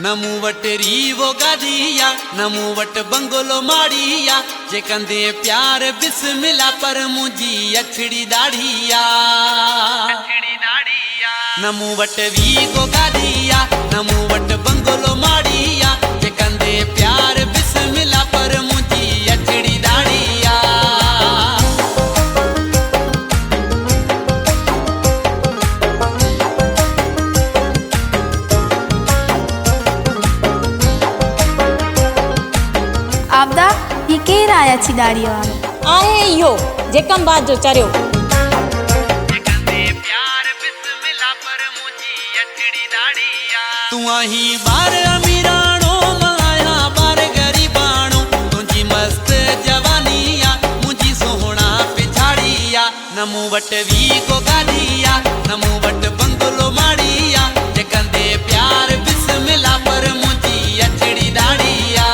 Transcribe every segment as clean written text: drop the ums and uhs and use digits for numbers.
नमू वट रीवो गादिया नमू वट बंगलो माड़िया जे कंदे प्यार बिस्मिल्लाह पर मुझी अछड़ी दाढ़िया नमू वट वीगो गादिया नमू वट बंगलो माड़िया जे कंदे प्यार बिस्मिल्लाह पर मुझी अछड़ी दाढ़िया आपदा ये केर आया छी दाढ़ी वालो आहे यो जेकम बात जो चरियो तू आही बार अमीराणो माया बार गरीबाणो तुझी मस्त जवानिया मुझी सोहना पिछाड़िया नमू वट वीगो गादिया नमू वट बंगलो माड़िया जे कंदे प्यार बिस्मिल्लाह पर मुझी अछड़ी दाढ़िया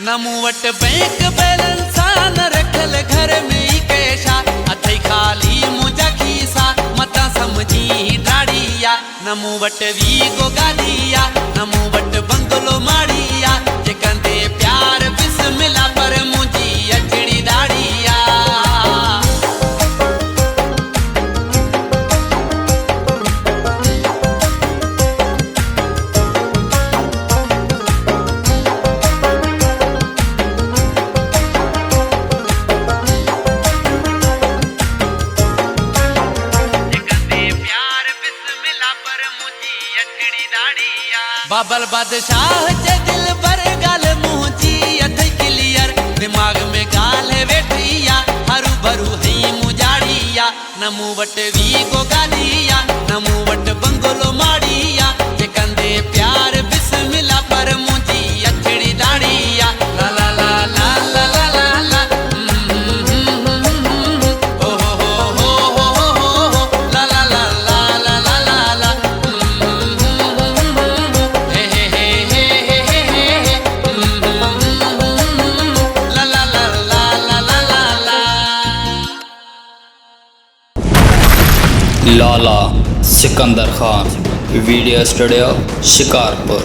नमू वट बैंक बैलेंस न रखल घर में ही कैशा अथई खाली मुझा खीसा मता समझी दाढ़िया नमू वट वीगो गादिया नमू वट बंगलो माड़िया जे कंदे प्यार बिस्मिल्लाह पर मुझी अछड़ी दाढ़िया बाबल बादशाह जे दिल पर गाल मुझी अथई क्लियर दिमाग में गाल है वेठिया हरू भरू हई मुजाड़िया नमू वट वीगो गादिया नमू वट बंगलो माड़िया जे कंदे प्यार बिस्मिल्लाह पर मुझी अछड़ी दाढ़िया ला ला ला ला ला ला ला ला ओ हो ला ला ला ला ला ला ला लाला सिकंदर खान वीडियो स्टूडियो शिकारपुर।